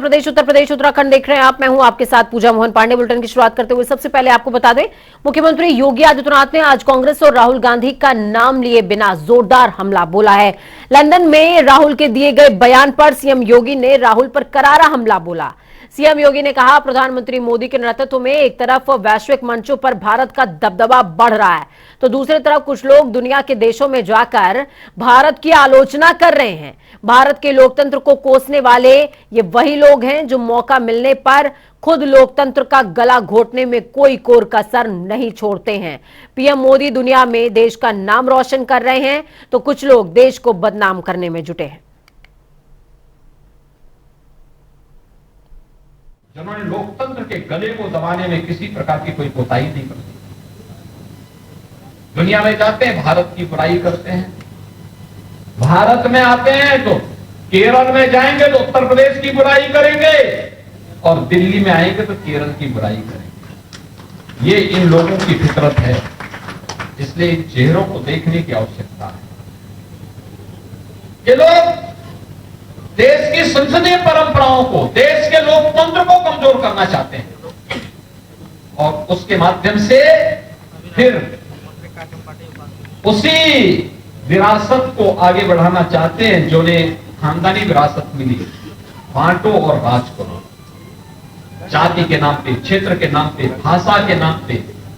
प्रदेश, उत्तर प्रदेश, उत्तराखंड देख रहे हैं आप। मैं हूं आपके साथ पूजा मोहन पांडे। बुलेटिन की शुरुआत करते हुए सबसे पहले आपको बता दें, मुख्यमंत्री योगी आदित्यनाथ ने आज कांग्रेस और राहुल गांधी का नाम लिए बिना जोरदार हमला बोला है। लंदन में राहुल के दिए गए बयान पर सीएम योगी ने राहुल पर करारा हमला बोला। सीएम योगी ने कहा, प्रधानमंत्री मोदी के नेतृत्व में एक तरफ वैश्विक मंचों पर भारत का दबदबा बढ़ रहा है, तो दूसरी तरफ कुछ लोग दुनिया के देशों में जाकर भारत की आलोचना कर रहे हैं। भारत के लोकतंत्र को कोसने वाले ये वही लोग हैं जो मौका मिलने पर खुद लोकतंत्र का गला घोटने में कोई कोर कसर नहीं छोड़ते हैं। पीएम मोदी दुनिया में देश का नाम रोशन कर रहे हैं, तो कुछ लोग देश को बदनाम करने में जुटे हैं। जिन्होंने लोकतंत्र के गले को दबाने में किसी प्रकार की कोई कोताही नहीं करती, दुनिया में जाते हैं भारत की बुराई करते हैं, भारत में आते हैं तो केरल में जाएंगे तो उत्तर प्रदेश की बुराई करेंगे, और दिल्ली में आएंगे तो केरल की बुराई करेंगे। ये इन लोगों की फितरत है, इसलिए इन चेहरों को देखने की आवश्यकता है। ये लोग देश की संसदीय परंपराओं को, देश के लोकतंत्र को कमजोर करना चाहते हैं, और उसके माध्यम से फिर उसी विरासत को आगे बढ़ाना चाहते हैं जो ने खानदानी विरासत मिली, बांटो और राज करो। जाति के नाम पे, क्षेत्र के नाम पे, भाषा के नाम पे,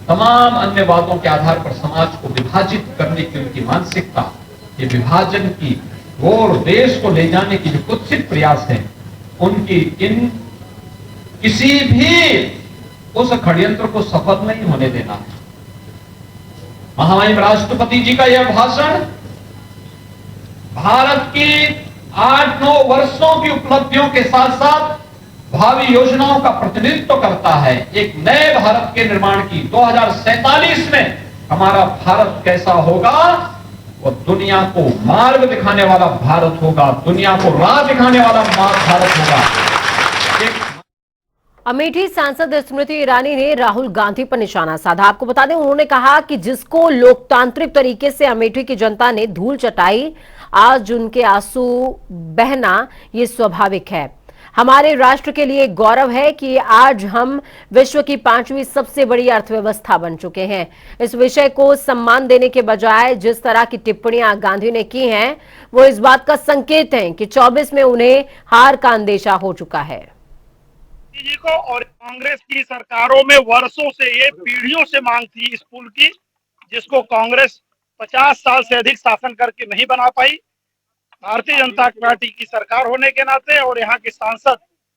तमाम अन्य बातों के आधार पर समाज को विभाजित करने की उनकी मानसिकता, ये विभाजन की और देश को ले जाने की जो कुत्सित प्रयास है, उनकी इन किसी भी उस षड्यंत्र को सफल नहीं होने देना है। महामहिम राष्ट्रपति जी का यह भाषण भारत की 8-9 वर्षों की उपलब्धियों के साथ साथ भावी योजनाओं का प्रतिनिधित्व करता है। एक नए भारत के निर्माण की 2047 में हमारा भारत कैसा होगा, वो दुनिया को मार्ग दिखाने वाला भारत होगा, दुनिया को राह दिखाने वाला भारत होगा। अमेठी सांसद स्मृति ईरानी ने राहुल गांधी पर निशाना साधा। आपको बता दें, उन्होंने कहा कि जिसको लोकतांत्रिक तरीके से अमेठी की जनता ने धूल चटाई, आज उनके आंसू बहना ये स्वाभाविक है। हमारे राष्ट्र के लिए गौरव है कि आज हम विश्व की 5वीं सबसे बड़ी अर्थव्यवस्था बन चुके हैं। इस विषय को सम्मान देने के बजाय जिस तरह की टिप्पणियां गांधी ने की हैं, वो इस बात का संकेत है कि 24 में उन्हें हार का अंदेशा हो चुका है। जी को और कांग्रेस की सरकारों में वर्षों से, ये पीढ़ियों से मांग थी इस पुल की, जिसको कांग्रेस 50 साल से अधिक शासन करके नहीं बना पाई। भारतीय जनता पार्टी की सरकार होने के नाते और यहाँ के सांसद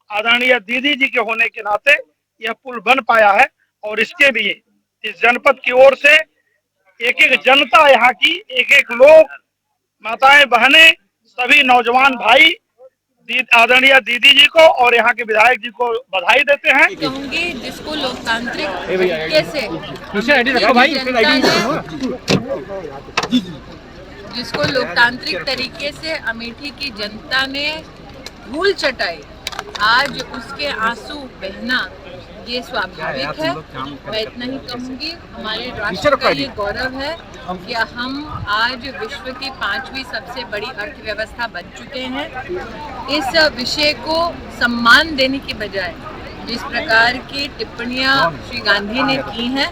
आदरणीय दीदी जी के होने के नाते यह पुल बन पाया है, और इसके लिए इस जनपद की ओर से एक एक जनता, यहाँ की एक एक लोग, माताएं बहनें, सभी नौजवान भाई आदरणीय दीदी जी को और यहाँ के विधायक जी को बधाई देते हैं। कहूंगी जिसको लोकतांत्रिक तरीके से अमेठी की जनता ने धूल चटाई, आज उसके आंसू बहना ये स्वाभाविक है। मैं इतना ही कहूंगी, हमारे राष्ट्र का ये गौरव है कि हम आज विश्व की 5वीं सबसे बड़ी अर्थव्यवस्था बन चुके हैं। इस विषय को सम्मान देने की बजाय जिस प्रकार की टिप्पणियां श्री गांधी ने की हैं,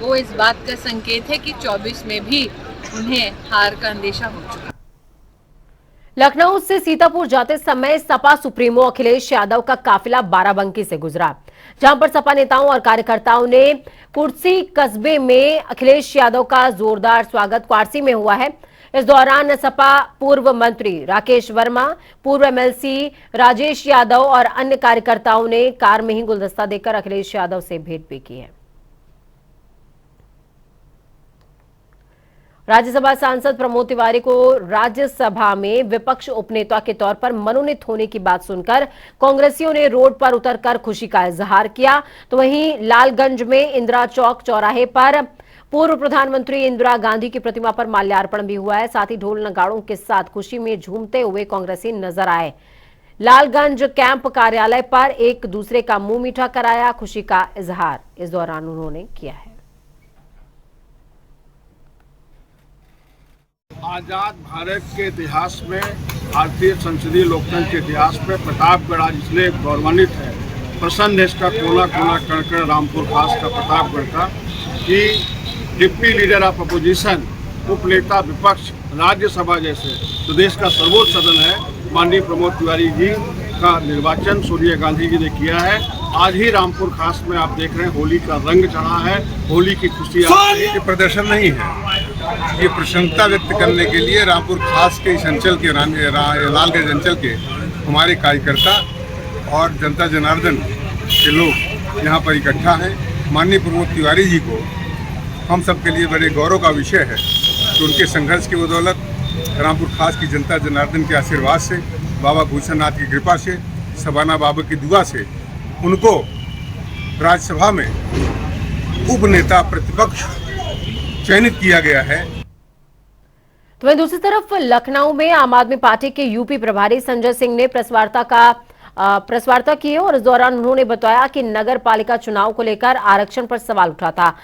वो इस बात का संकेत है कि 24 में भी उन्हें हार का अंदेशा हो चुका। लखनऊ से सीतापुर जाते समय सपा सुप्रीमो अखिलेश यादव का काफिला बाराबंकी से गुजरा, जहां पर सपा नेताओं और कार्यकर्ताओं ने कुर्सी कस्बे में अखिलेश यादव का जोरदार स्वागत क्वार्सी में हुआ है। इस दौरान सपा पूर्व मंत्री राकेश वर्मा, पूर्व एमएलसी राजेश यादव और अन्य कार्यकर्ताओं ने कार में ही गुलदस्ता देकर अखिलेश यादव से भेंट भी की है। राज्यसभा सांसद प्रमोद तिवारी को राज्यसभा में विपक्ष उपनेता के तौर पर मनोनीत होने की बात सुनकर कांग्रेसियों ने रोड पर उतरकर खुशी का इजहार किया, तो वहीं लालगंज में इंदिरा चौक चौराहे पर पूर्व प्रधानमंत्री इंदिरा गांधी की प्रतिमा पर माल्यार्पण भी हुआ है। साथ ही ढोल नगाड़ों के साथ खुशी में झूमते हुए कांग्रेसी नजर आए। लालगंज कैंप कार्यालय पर एक दूसरे का मुंह मीठा कराया, खुशी का इजहार इस दौरान उन्होंने किया है। आजाद भारत के इतिहास में भारतीय संसदीय लोकतंत्र के इतिहास में प्रतापगढ़ आज इसलिए गौरवान्वित है, प्रसन्न है इसका कोना कोना कण रामपुर खास का प्रतापगढ़ का, कि डिप्टी लीडर ऑफ अपोजिशन, उपनेता विपक्ष, राज्यसभा जैसे तो देश का सर्वोच्च सदन है, माननीय प्रमोद तिवारी जी का निर्वाचन सोनिया गांधी जी ने किया है। आज ही रामपुर खास में आप देख रहे हैं होली का रंग चढ़ा है, होली की खुशी ये प्रदर्शन नहीं है, ये प्रसन्नता व्यक्त करने के लिए रामपुर खास के इस अंचल के लालगंज अंचल के हमारे कार्यकर्ता और जनता जनार्दन के लोग यहाँ पर इकट्ठा हैं। माननीय प्रमोद तिवारी जी को हम सब के लिए बड़े गौरव का विषय है कि उनके संघर्ष की बदौलत रामपुर खास की जनता जनार्दन के आशीर्वाद से, बाबा भूषणनाथ की कृपा से, सबाना बाबा की दुआ से उनको राज्यसभा में उपनेता प्रतिपक्ष चयनित किया गया है। तो वहीं दूसरी तरफ लखनऊ में आम आदमी पार्टी के यूपी प्रभारी संजय सिंह ने प्रेस वार्ता की और इस दौरान उन्होंने बताया कि नगर पालिका चुनाव को लेकर आरक्षण पर सवाल उठा था,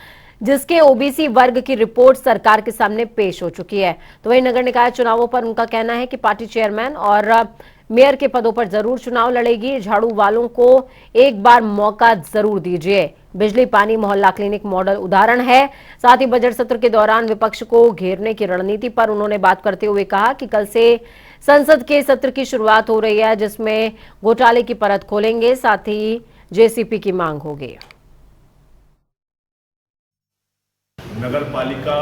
जिसके ओबीसी वर्ग की रिपोर्ट सरकार के सामने पेश हो चुकी है। तो वहीं नगर निकाय चुनावों पर उनका कहना है कि पार्टी चेयरमैन और मेयर के पदों पर जरूर चुनाव लड़ेगी। झाड़ू वालों को एक बार मौका जरूर दीजिए। बिजली, पानी, मोहल्ला क्लिनिक मॉडल उदाहरण है। साथ ही बजट सत्र के दौरान विपक्ष को घेरने की रणनीति पर उन्होंने बात करते हुए कहा कि कल से संसद के सत्र की शुरुआत हो रही है, जिसमें घोटाले की परत खोलेंगे, साथ ही जेसीपी की मांग होगी। नगर पालिका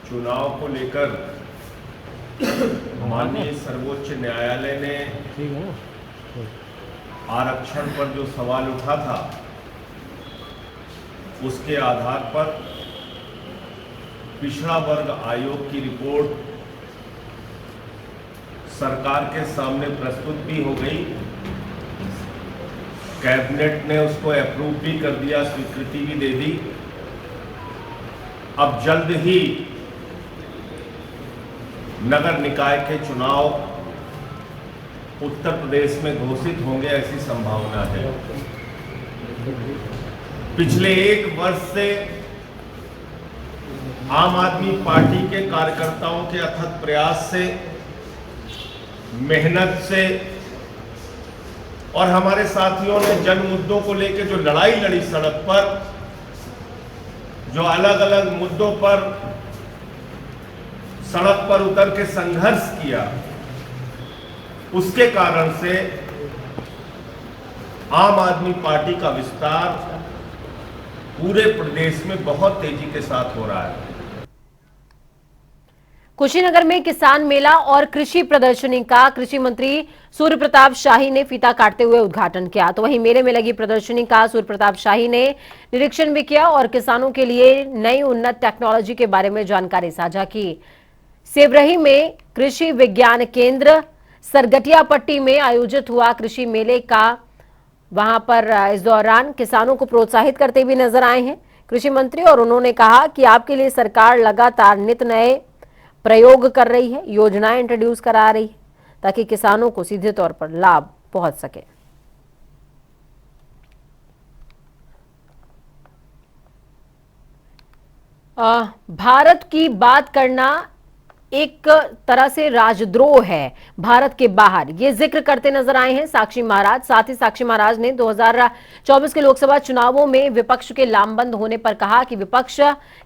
चुनाव को लेकर माननीय सर्वोच्च न्यायालय ने आरक्षण पर जो सवाल उठा था, उसके आधार पर पिछड़ा वर्ग आयोग की रिपोर्ट सरकार के सामने प्रस्तुत भी हो गई। कैबिनेट ने उसको अप्रूव भी कर दिया, स्वीकृति भी दे दी। अब जल्द ही नगर निकाय के चुनाव उत्तर प्रदेश में घोषित होंगे, ऐसी संभावना है। पिछले 1 वर्ष से आम आदमी पार्टी के कार्यकर्ताओं के अथक प्रयास से, मेहनत से और हमारे साथियों ने जन मुद्दों को लेकर जो लड़ाई लड़ी सड़क पर, जो अलग अलग मुद्दों पर सड़क पर उतर के संघर्ष किया, उसके कारण से आम आदमी पार्टी का विस्तार पूरे प्रदेश में बहुत तेजी के साथ हो रहा है। कुशीनगर में किसान मेला और कृषि प्रदर्शनी का कृषि मंत्री सूर्य प्रताप शाही ने फीता काटते हुए उद्घाटन किया। तो वहीं मेले में लगी प्रदर्शनी का सूर्य प्रताप शाही ने निरीक्षण भी किया और किसानों के लिए नई उन्नत टेक्नोलॉजी के बारे में जानकारी साझा की। सेवरही में कृषि विज्ञान केंद्र सरगटियापट्टी में आयोजित हुआ कृषि मेले का, वहां पर इस दौरान किसानों को प्रोत्साहित करते भी नजर आए हैं कृषि मंत्री, और उन्होंने कहा कि आपके लिए सरकार लगातार नित नए प्रयोग कर रही है, योजनाएं इंट्रोड्यूस करा रही है, ताकि किसानों को सीधे तौर पर लाभ पहुंच सके। भारत की बात करना एक तरह से राजद्रोह है भारत के बाहर, ये जिक्र करते नजर आए हैं साक्षी महाराज। साथ ही साक्षी महाराज ने 2024 के लोकसभा चुनावों में विपक्ष के लामबंद होने पर कहा कि विपक्ष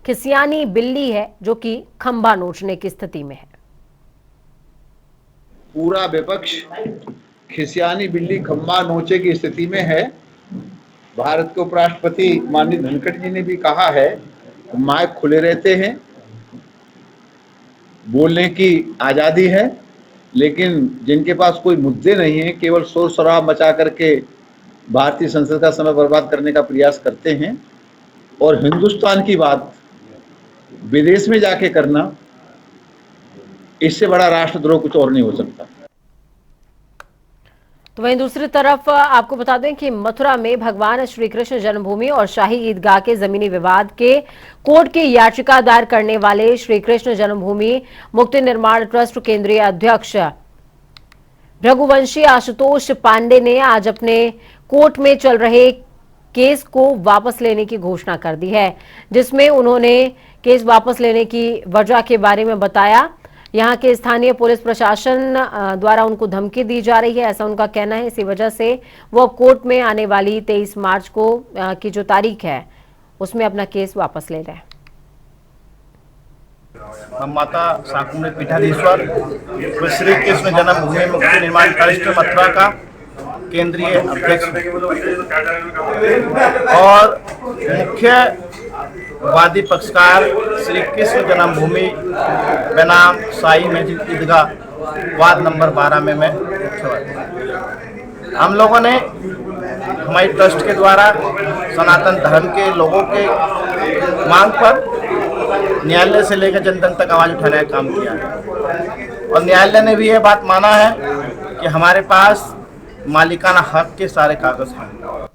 खिसियानी बिल्ली है जो कि खंभा नोचने की स्थिति में है। पूरा विपक्ष खिसियानी बिल्ली खंभा नोचे की स्थिति में है। भारत के उपराष्ट्रपति माननीय धनखड़ जी ने भी कहा है, माइक खुले रहते हैं, बोलने की आज़ादी है, लेकिन जिनके पास कोई मुद्दे नहीं है, केवल शोर शराब मचा करके भारतीय संसद का समय बर्बाद करने का प्रयास करते हैं। और हिंदुस्तान की बात विदेश में जाके करना, इससे बड़ा राष्ट्रद्रोह कुछ और नहीं हो सकता। तो वहीं दूसरी तरफ आपको बता दें कि मथुरा में भगवान श्री कृष्ण जन्मभूमि और शाही ईदगाह के जमीनी विवाद के कोर्ट की याचिका दायर करने वाले श्री कृष्ण जन्मभूमि मुक्ति निर्माण ट्रस्ट केंद्रीय अध्यक्ष रघुवंशी आशुतोष पांडे ने आज अपने कोर्ट में चल रहे केस को वापस लेने की घोषणा कर दी है, जिसमें उन्होंने केस वापस लेने की वजह के बारे में बताया। यहाँ के स्थानीय पुलिस प्रशासन द्वारा उनको धमकी दी जा रही है, ऐसा उनका कहना है। इसी वजह से वो कोर्ट में आने वाली 23 मार्च को की जो तारीख है उसमें अपना केस वापस ले रहे हैं। हम माता शाकुंभरी पीठाधीश्वर श्री कृष्ण जन्मभूमि मुक्ति निर्माण ट्रस्ट मथुरा का केंद्रीय अध्यक्ष और मुख्य वादी पक्षकार श्री कृष्ण जन्मभूमि बनाम साई मस्जिद ईदगाह वार्ड नंबर 12 में मैं मुख्य। हम लोगों ने हमारे ट्रस्ट के द्वारा सनातन धर्म के लोगों के मांग पर न्यायालय से लेकर जनता तक आवाज उठाने का काम किया है और न्यायालय ने भी ये बात माना है कि हमारे पास मालिकाना हक के सारे कागज हैं।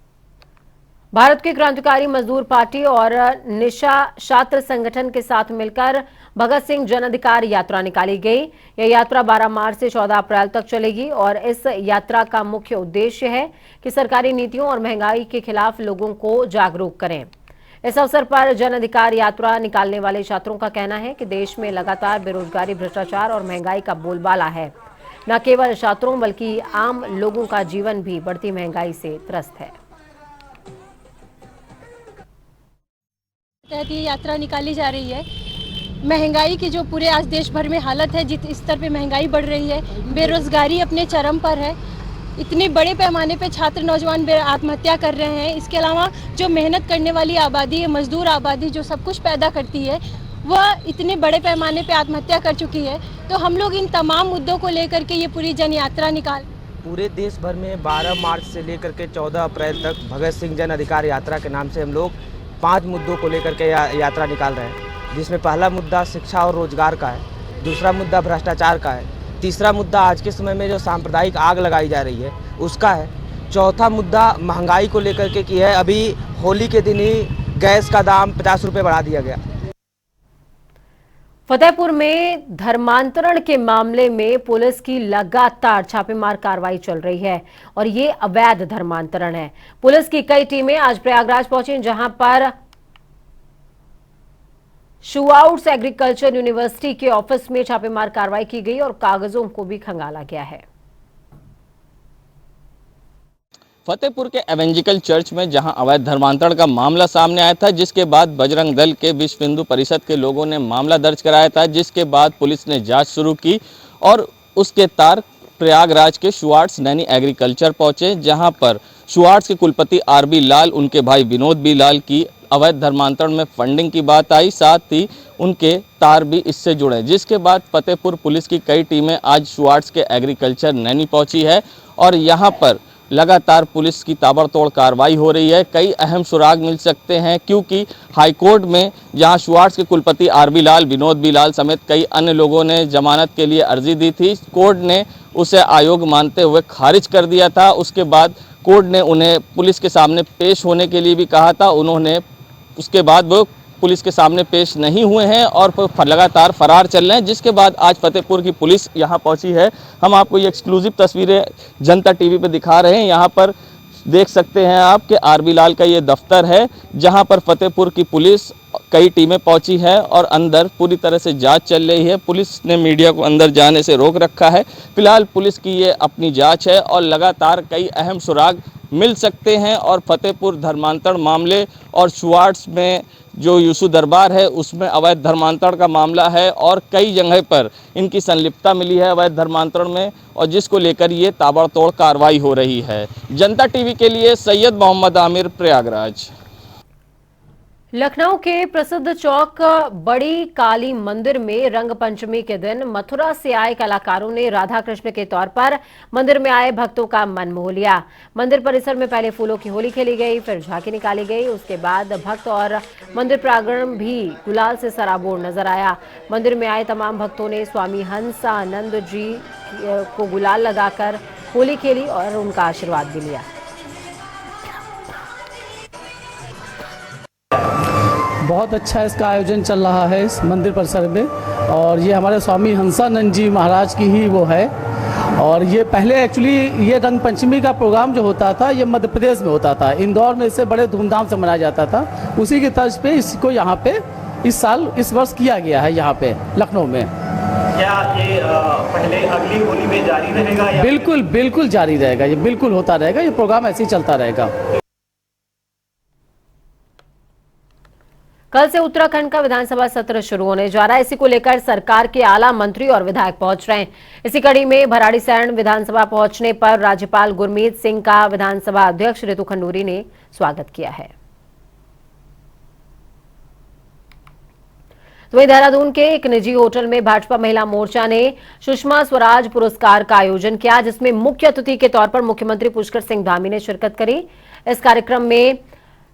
भारत की क्रांतिकारी मजदूर पार्टी और निशा छात्र संगठन के साथ मिलकर भगत सिंह जन अधिकार यात्रा निकाली गई। यह यात्रा 12 मार्च से 14 अप्रैल तक चलेगी और इस यात्रा का मुख्य उद्देश्य है कि सरकारी नीतियों और महंगाई के खिलाफ लोगों को जागरूक करें। इस अवसर पर जन अधिकार यात्रा निकालने वाले छात्रों का कहना है कि देश में लगातार बेरोजगारी, भ्रष्टाचार और महंगाई का बोलबाला है। न केवल छात्रों बल्कि आम लोगों का जीवन भी बढ़ती महंगाई से त्रस्त है। तहत ये यात्रा निकाली जा रही है। महंगाई की जो पूरे आज देश भर में हालत है, जिस स्तर पे महंगाई बढ़ रही है, बेरोजगारी अपने चरम पर है, इतने बड़े पैमाने पे छात्र नौजवान आत्महत्या कर रहे हैं। इसके अलावा जो मेहनत करने वाली आबादी है, मजदूर आबादी जो सब कुछ पैदा करती है, वह इतने बड़े पैमाने पे आत्महत्या कर चुकी है। तो हम लोग इन तमाम मुद्दों को लेकर के ये पूरी जन यात्रा पूरे देश भर में 12 मार्च से लेकर के 14 अप्रैल तक भगत सिंह जन अधिकार यात्रा के नाम से हम लोग 5 मुद्दों को लेकर के यात्रा निकाल रहे हैं, जिसमें पहला मुद्दा शिक्षा और रोजगार का है, दूसरा मुद्दा भ्रष्टाचार का है, तीसरा मुद्दा आज के समय में जो सांप्रदायिक आग लगाई जा रही है उसका है, चौथा मुद्दा महंगाई को लेकर के की है। अभी होली के दिन ही गैस का दाम 50 रुपये बढ़ा दिया गया। फतेहपुर में धर्मांतरण के मामले में पुलिस की लगातार छापेमार कार्रवाई चल रही है और ये अवैध धर्मांतरण है। पुलिस की कई टीमें आज प्रयागराज पहुंची, जहां पर शूआउट्स एग्रीकल्चर यूनिवर्सिटी के ऑफिस में छापेमार कार्रवाई की गई और कागजों को भी खंगाला गया है। फतेहपुर के एवेंजिकल चर्च में जहां अवैध धर्मांतरण का मामला सामने आया था, जिसके बाद बजरंग दल के विश्व हिंदू परिषद के लोगों ने मामला दर्ज कराया था, जिसके बाद पुलिस ने जांच शुरू की और उसके तार प्रयागराज के शूआर्ट्स नैनी एग्रीकल्चर पहुंचे, जहां पर शूआर्ट्स के कुलपति आरबी लाल, उनके भाई विनोद बी लाल की अवैध धर्मांतरण में फंडिंग की बात आई, साथ ही उनके तार भी इससे जुड़े, जिसके बाद फतेहपुर पुलिस की कई टीमें आज शूआर्ट्स के एग्रीकल्चर नैनी पहुंची है और यहाँ पर लगातार पुलिस की ताबड़तोड़ कार्रवाई हो रही है। कई अहम सुराग मिल सकते हैं, क्योंकि हाईकोर्ट में जहां शूआर्ट्स के कुलपति आरबी लाल, विनोद बी लाल समेत कई अन्य लोगों ने जमानत के लिए अर्जी दी थी, कोर्ट ने उसे अयोग्य मानते हुए खारिज कर दिया था। उसके बाद कोर्ट ने उन्हें पुलिस के सामने पेश होने के लिए भी कहा था, उन्होंने उसके बाद वो पुलिस के सामने पेश नहीं हुए हैं और लगातार फरार चल रहे हैं, जिसके बाद आज फतेहपुर की पुलिस यहां पहुंची है। हम आपको ये एक्सक्लूसिव तस्वीरें जनता टीवी पे दिखा रहे हैं। यहां पर देख सकते हैं आप कि आरबी लाल का ये दफ्तर है, जहां पर फतेहपुर की पुलिस कई टीमें पहुंची है और अंदर पूरी तरह से जांच चल रही है। पुलिस ने मीडिया को अंदर जाने से रोक रखा है। फिलहाल पुलिस की ये अपनी जांच है और लगातार कई अहम सुराग मिल सकते हैं और फतेहपुर धर्मांतरण मामले और शूआर्ट्स में जो यूसु दरबार है उसमें अवैध धर्मांतरण का मामला है और कई जगह पर इनकी संलिप्तता मिली है अवैध धर्मांतरण में, और जिसको लेकर ये ताबड़तोड़ कार्रवाई हो रही है। जनता टीवी के लिए सैयद मोहम्मद आमिर, प्रयागराज। लखनऊ के प्रसिद्ध चौक बड़ी काली मंदिर में रंग पंचमी के दिन मथुरा से आए कलाकारों ने राधा कृष्ण के तौर पर मंदिर में आए भक्तों का मन मोह लिया। मंदिर परिसर में पहले फूलों की होली खेली गई, फिर झांकी निकाली गई, उसके बाद भक्त और मंदिर प्रांगण भी गुलाल से सराबोर नजर आया। मंदिर में आए तमाम भक्तों ने स्वामी हंसानंद जी को गुलाल लगाकर होली खेली और उनका आशीर्वाद भी लिया। बहुत अच्छा इसका आयोजन चल रहा है इस मंदिर परिसर में, और ये हमारे स्वामी हंसानंद जी महाराज की ही वो है। और ये पहले एक्चुअली ये रंग पंचमी का प्रोग्राम जो होता था ये मध्य प्रदेश में होता था, इंदौर में इसे बड़े धूमधाम से मनाया जाता था। उसी की तर्ज पे इसको यहाँ पे इस साल इस वर्ष किया गया है यहाँ पे लखनऊ में। क्या ये पहले अगली होली में जारी रहेगा या बिल्कुल बिल्कुल जारी रहेगा, ये बिल्कुल होता रहेगा, ये प्रोग्राम ऐसे ही चलता रहेगा। कल से उत्तराखंड का विधानसभा सत्र शुरू होने जा रहा है। इसी को लेकर सरकार के आला मंत्री और विधायक पहुंच रहे हैं। इसी कड़ी में भराड़ीसैंण विधानसभा पहुंचने पर राज्यपाल गुरमीत सिंह का विधानसभा अध्यक्ष रितु खंडूरी ने स्वागत किया है। तो वहीं देहरादून के एक निजी होटल में भाजपा महिला मोर्चा ने सुषमा स्वराज पुरस्कार का आयोजन किया, जिसमें मुख्य अतिथि के तौर पर मुख्यमंत्री पुष्कर सिंह धामी ने शिरकत करी। इस कार्यक्रम में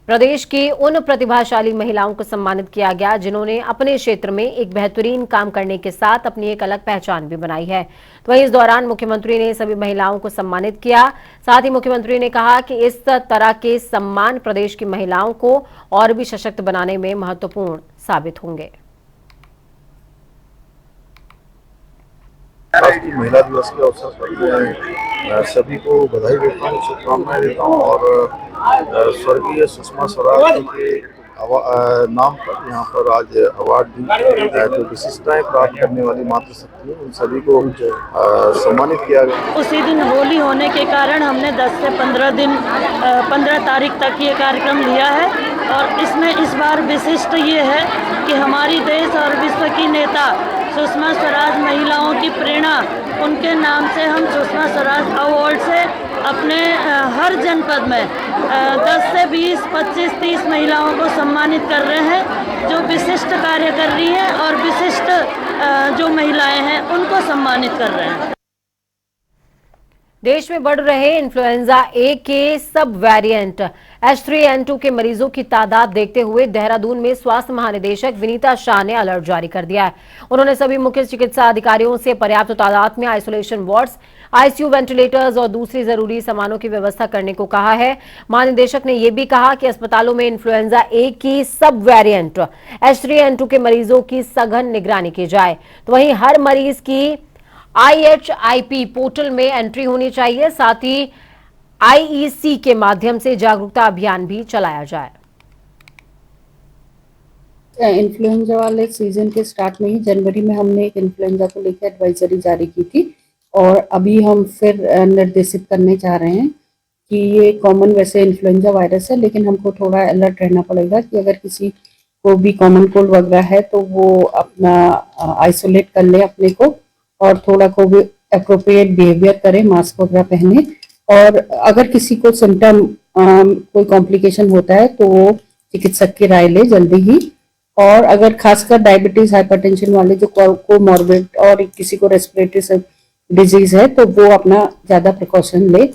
प्रदेश की उन प्रतिभाशाली महिलाओं को सम्मानित किया गया जिन्होंने अपने क्षेत्र में एक बेहतरीन काम करने के साथ अपनी एक अलग पहचान भी बनाई है। तो वहीं इस दौरान मुख्यमंत्री ने सभी महिलाओं को सम्मानित किया। साथ ही मुख्यमंत्री ने कहा कि इस तरह के सम्मान प्रदेश की महिलाओं को और भी सशक्त बनाने में महत्वपूर्ण साबित होंगे। राष्ट्रीय महिला दिवस के अवसर पर मैं सभी को बधाई देता हूँ, शुभकामनाएं देता हूँ और स्वर्गीय सुषमा स्वराज जी के नाम पर यहाँ पर आज अवार्ड भी जो विशिष्टताएं प्राप्त करने वाली मातृशक्ति है उन सभी को सम्मानित किया गया। उसी दिन होली होने के कारण हमने 10 से 15 तारीख तक ये कार्यक्रम लिया है और इसमें इस बार विशिष्ट ये है कि हमारी देश और विश्व की नेता सुषमा स्वराज महिलाओं की प्रेरणा, उनके नाम से हम सुषमा स्वराज अवार्ड से अपने हर जनपद में 10 से 20, 25, 30 महिलाओं को सम्मानित कर रहे हैं जो विशिष्ट कार्य कर रही हैं और विशिष्ट जो महिलाएं हैं उनको सम्मानित कर रहे हैं। देश में बढ़ रहे इन्फ्लुएंजा ए के सब वेरिएंट H3N2 के मरीजों की तादाद देखते हुए देहरादून में स्वास्थ्य महानिदेशक विनीता शाह ने अलर्ट जारी कर दिया है। उन्होंने सभी मुख्य चिकित्सा अधिकारियों से पर्याप्त तादाद में आइसोलेशन वार्ड्स, आईसीयू वेंटिलेटर्स और दूसरी जरूरी सामानों की व्यवस्था करने को कहा है। महानिदेशक ने यह भी कहा कि अस्पतालों में इन्फ्लुएंजा ए की सब वेरिएंट H3N2 के मरीजों की सघन निगरानी की जाए। तो वहीं हर मरीज की IHIP पोर्टल में एंट्री होनी चाहिए। साथ ही IEC के माध्यम से जागरूकता अभियान भी चलाया जाए। इन्फ्लुएंजा वाले सीजन के स्टार्ट में ही जनवरी में हमने एक इन्फ्लुएंजा को लेकर एडवाइजरी जारी की थी और अभी हम फिर निर्देशित करने जा रहे हैं कि ये कॉमन वैसे इन्फ्लुएंजा वायरस है, लेकिन हमको थोड़ा अलर्ट रहना पड़ेगा कि अगर किसी को भी कॉमन कोल्ड वगैरह है तो वो अपना आइसोलेट कर ले अपने को और थोड़ा को भी अप्रोप्रिएट बिहेवियर करे, मास्क वगैरह पहने और अगर किसी को सिम्टम कोई कॉम्प्लिकेशन होता है तो वो चिकित्सक की राय ले जल्दी ही। और अगर खासकर डायबिटीज, हाइपरटेंशन वाले जो कोमॉर्बिड और किसी को रेस्पिरेटरी डिजीज है तो वो अपना ज्यादा प्रिकॉशन ले।